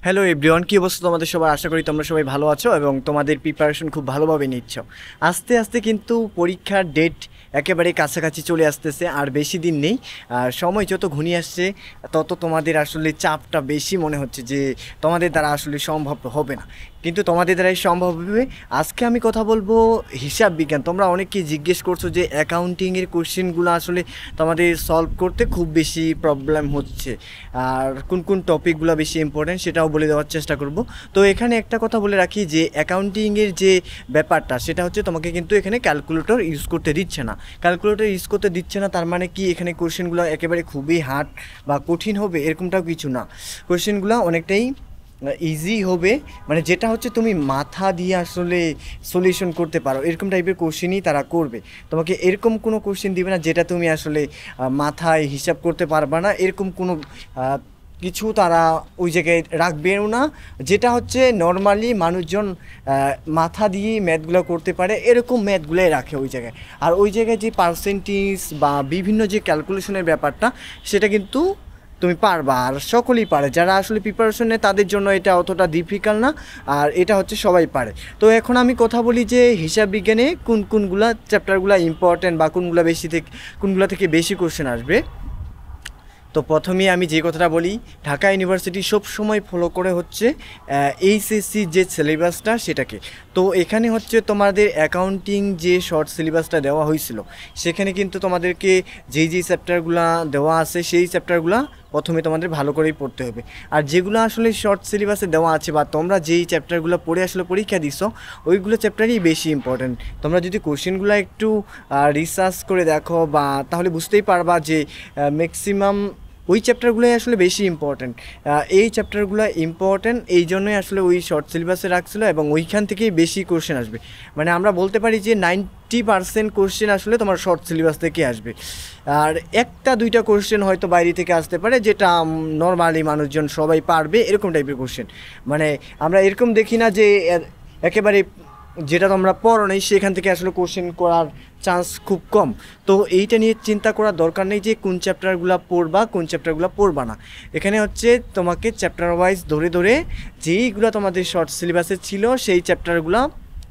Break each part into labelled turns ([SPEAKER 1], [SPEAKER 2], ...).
[SPEAKER 1] Hello everyone, কি অবস্থা তোমাদের সবার? আশা করি তোমরা সবাই ভালো আছো এবং তোমাদের প্রিপারেশন খুব ভালোভাবে নিচ্ছ। আস্তে আস্তে কিন্তু পরীক্ষার ডেট একেবারে কাছাকাছি চলে আসতেছে, আর বেশি দিন নেই। আর সময় যত ঘনিয়ে আসছে তত তোমাদের আসলে চাপটা বেশি মনে হচ্ছে যে তোমাদের দ্বারা আসলে সম্ভব হবে না, কিন্তু তোমাদের দ্বারাই সম্ভব হবে। আজকে আমি কথা বলবো হিসাব বিজ্ঞান। তোমরা অনেকেই জিজ্ঞেস করছো যে অ্যাকাউন্টিংয়ের কোশ্চেনগুলো আসলে তোমাদের সলভ করতে খুব বেশি প্রবলেম হচ্ছে, আর কোন কোন টপিকগুলো বেশি ইম্পর্ট্যান্ট সেটাও বলে দেওয়ার চেষ্টা করব। তো এখানে একটা কথা বলে রাখি যে অ্যাকাউন্টিংয়ের যে ব্যাপারটা সেটা হচ্ছে তোমাকে কিন্তু এখানে ক্যালকুলেটর ইউজ করতে দিচ্ছে না। ক্যালকুলেটর ইউজ করতে দিচ্ছে না তার মানে কি এখানে কোশ্চেনগুলো একেবারে খুবই হার্ড বা কঠিন হবে এরকমটাও কিছু না। কোশ্চেনগুলো অনেকটাই ইজি হবে, মানে যেটা হচ্ছে তুমি মাথা দিয়ে আসলে সলিউশন করতে পারো এরকম টাইপের কোশ্চেনই তারা করবে। তোমাকে এরকম কোনো কোশ্চেন দিবে না যেটা তুমি আসলে মাথায় হিসাব করতে পারবা না, এরকম কোনো কিছু তারা ওই জায়গায় রাখবেও না। যেটা হচ্ছে নর্মালি মানুষজন মাথা দিয়ে ম্যাথগুলো করতে পারে এরকম ম্যাথগুলোই রাখে ওই জায়গায়। আর ওই জায়গায় যে পার্সেন্টেজ বা বিভিন্ন যে ক্যালকুলেশনের ব্যাপারটা সেটা কিন্তু তুমি পারবা, আর সকলেই পারে। যারা আসলে প্রিপারেশন নেয় তাদের জন্য এটা অতটা ডিফিকাল্ট না, আর এটা হচ্ছে সবাই পারে। তো এখন আমি কথা বলি যে হিসাব বিজ্ঞানে কোনগুলা চ্যাপ্টারগুলো ইম্পর্ট্যান্ট বা কোনগুলা থেকে বেশি কোশ্চেন আসবে। তো প্রথমেই আমি যে কথাটা বলি, ঢাকা ইউনিভার্সিটি সব সময় ফলো করে হচ্ছে এইচএসসি যে সিলেবাসটা সেটাকে। তো এখানে হচ্ছে তোমাদের অ্যাকাউন্টিং যে শর্ট সিলেবাসটা দেওয়া হয়েছিল সেখানে কিন্তু তোমাদেরকে যেই চ্যাপ্টারগুলো দেওয়া আছে সেই চ্যাপ্টারগুলো প্রথমে তোমাদের ভালো করেই পড়তে হবে। আর যেগুলো আসলে শর্ট সিলেবাসে দেওয়া আছে বা তোমরা যেই চ্যাপ্টারগুলো পড়ে আসলে পরীক্ষা দিছো ওইগুলো চ্যাপ্টারই বেশি ইম্পর্ট্যান্ট। তোমরা যদি কোশ্চেনগুলো একটু রিসার্চ করে দেখো বা তাহলে বুঝতেই পারবা যে ম্যাক্সিমাম ওই চ্যাপ্টারগুলোই আসলে বেশি ইম্পর্ট্যান্ট। এই চ্যাপ্টারগুলো ইম্পর্ট্যান্ট এই জন্যই আসলে ওই শর্ট সিলেবাসে রাখছিলো এবং ওইখান থেকেই বেশি কোশ্চেন আসবে। মানে আমরা বলতে পারি যে 90% কোশ্চেন আসলে তোমার শর্ট সিলেবাস থেকে আসবে, আর একটা দুইটা কোশ্চেন হয়তো বাইরে থেকে আসতে পারে যেটা নর্মালি মানুষজন সবাই পারবে এরকম টাইপের কোশ্চেন। মানে আমরা এরকম দেখি না যে একেবারে যেটা তোমরা পড়ো নেই সেখান থেকে আসলে কোশ্চেন করার চান্স খুব কম। তো এইটা নিয়ে চিন্তা করার দরকার নেই যে কোন চ্যাপ্টারগুলো পড়বা কোন চ্যাপ্টারগুলো পড়বা না। এখানে হচ্ছে তোমাকে চ্যাপ্টার ওয়াইজ ধরে ধরে যেইগুলো তোমাদের শর্ট সিলেবাসে ছিল সেই চ্যাপ্টারগুলো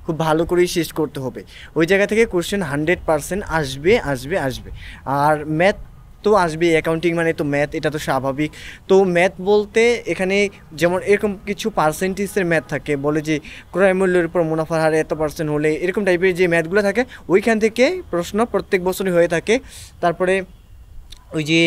[SPEAKER 1] খুব ভালো করেই শেষ করতে হবে। ওই জায়গা থেকে কোশ্চেন 100% আসবে আসবে আসবে। আর ম্যাথ তো আসবে, অ্যাকাউন্টিং মানে তো ম্যাথ, এটা তো স্বাভাবিক। তো ম্যাথ বলতে এখানে যেমন এরকম কিছু পার্সেন্টেজের ম্যাথ থাকে, বলে যে ক্রয় মূল্যের উপর মুনাফার হারে এত পার্সেন্ট হলে এরকম টাইপের যে ম্যাথগুলো থাকে ওইখান থেকে প্রশ্ন প্রত্যেক বছরই হয়ে থাকে। তারপরে ওই যে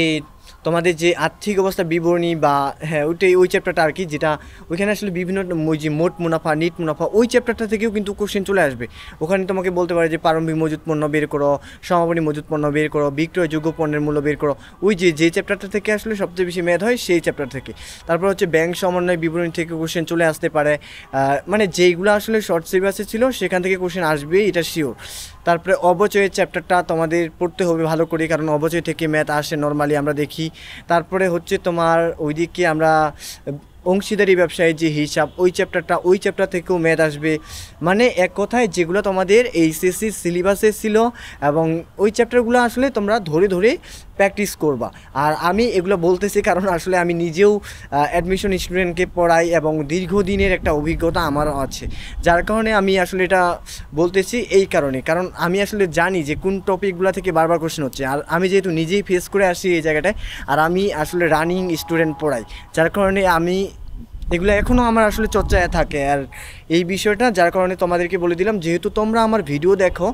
[SPEAKER 1] তোমাদের যে আর্থিক অবস্থা বিবরণী বা হ্যাঁ ওইটাই ওই চ্যাপ্টারটা আর কি, যেটা ওইখানে আসলে বিভিন্ন ওই যে মোট মুনাফা নিট মুনাফা ওই চ্যাপ্টারটা থেকেও কিন্তু কোশ্চেন চলে আসবে। ওখানে তোমাকে বলতে পারে যে প্রারম্ভিক মজুত পণ্য বের করো, সমাপনী মজুত পণ্য বের করো, বিক্রয়যোগ্য পণ্যের মূল্য বের করো। ওই যে চ্যাপ্টারটা থেকে আসলে সবচেয়ে বেশি ম্যাথ হয় সেই চ্যাপ্টার থেকে। তারপর হচ্ছে ব্যাংক সমন্বয় বিবরণী থেকে কোশ্চেন চলে আসতে পারে। মানে যেইগুলো আসলে শর্ট সিলেবাসে ছিল সেখান থেকে কোশ্চেন আসবে এটা শিওর। তারপরে অবচয়ের চ্যাপ্টারটা তোমাদের পড়তে হবে ভালো করে, কারণ অবচয় থেকে ম্যাথ আসে নর্মালি আমরা দেখি। তারপরে হচ্ছে তোমার ওইদিকে আমরা অংশীদারি ব্যবসায়ের যে হিসাব ওই চ্যাপ্টার থেকেও ম্যাথ আসবে। মানে এক কথায় যেগুলো তোমাদের এইচএসসি সিলেবাসে ছিল এবং ওই চ্যাপ্টারগুলো আসলে তোমরা ধরে ধরে প্র্যাকটিস করবা। আর আমি এগুলো বলতেছি কারণ আসলে আমি নিজেও অ্যাডমিশন স্টুডেন্টকে পড়াই এবং দীর্ঘদিনের একটা অভিজ্ঞতা আমারও আছে, যার কারণে আমি আসলে এটা বলতেছি। এই কারণ আমি আসলে জানি যে কোন টপিকগুলো থেকে বারবার কোশ্চেন হচ্ছে, আর আমি যেহেতু নিজেই ফেস করে আসি এই জায়গাটায়, আর আমি আসলে রানিং স্টুডেন্ট পড়াই, যার কারণে আমি এগুলো এখনও আমার আসলে চর্চায় থাকে। আর এই বিষয়টা যার কারণে তোমাদেরকে বলে দিলাম, যেহেতু তোমরা আমার ভিডিও দেখো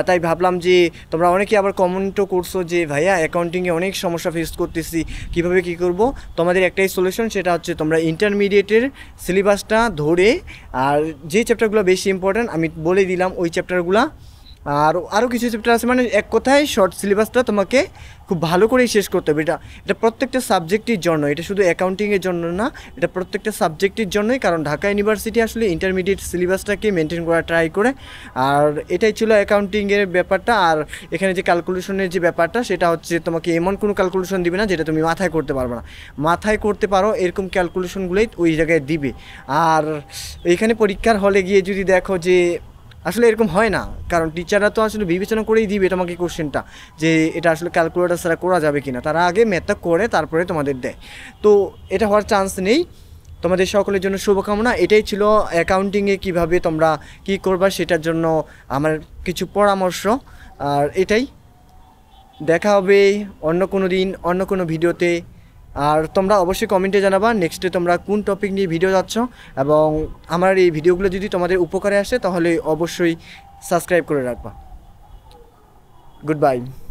[SPEAKER 1] তাই ভাবলাম যে তোমরা অনেকে আবার কমেন্টও করছো যে ভাইয়া অ্যাকাউন্টিংয়ে অনেক সমস্যা ফেস করতেছি, কীভাবে কী করব। তোমাদের একটাই সলিউশন, সেটা হচ্ছে তোমরা ইন্টারমিডিয়েটের সিলেবাসটা ধরে আর যে চ্যাপ্টারগুলো বেশি ইম্পর্ট্যান্ট আমি বলে দিলাম ওই চ্যাপ্টারগুলো, আর আরও কিছু চ্যাপ্টার আছে। মানে এক কথায় শর্ট সিলেবাসটা তোমাকে খুব ভালো করেই শেষ করতে হবে। এটা প্রত্যেকটা সাবজেক্টের জন্য, এটা শুধু অ্যাকাউন্টিংয়ের জন্য না, এটা প্রত্যেকটা সাবজেক্টের জন্যই। কারণ ঢাকা ইউনিভার্সিটি আসলে ইন্টারমিডিয়েট সিলেবাসটাকে মেনটেন করা ট্রাই করে। আর এটাই ছিল অ্যাকাউন্টিংয়ের ব্যাপারটা। আর এখানে যে ক্যালকুলেশনের যে ব্যাপারটা সেটা হচ্ছে তোমাকে এমন কোনো ক্যালকুলেশন দিবে না যেটা তুমি মাথায় করতে পারবে না। মাথায় করতে পারো এরকম ক্যালকুলেশনগুলোই ওই জায়গায় দিবে। আর এখানে পরীক্ষার হলে গিয়ে যদি দেখো যে আসলে এরকম হয় না, কারণ টিচাররা তো আসলে বিবেচনা করেই দিবে তোমাকে কোশ্চেনটা যে এটা আসলে ক্যালকুলেটর ছাড়া করা যাবে কিনা, তারা আগে ম্যাথটা করে তারপরে তোমাদের দেয়। তো এটা হওয়ার চান্স নেই। তোমাদের সকলের জন্য শুভকামনা। এটাই ছিল অ্যাকাউন্টিংয়ে কিভাবে তোমরা কি করবা সেটার জন্য আমার কিছু পরামর্শ। আর এটাই, দেখা হবে অন্য কোনো দিন অন্য কোনো ভিডিওতে। আর তোমরা অবশ্যই কমেন্টে জানাবা নেক্সটে তোমরা কোন টপিক নিয়ে ভিডিও যাচ্ছ, এবং আমার এই ভিডিওগুলো যদি তোমাদের উপকারে আসে তাহলে অবশ্যই সাবস্ক্রাইব করে রাখবা। Good bye.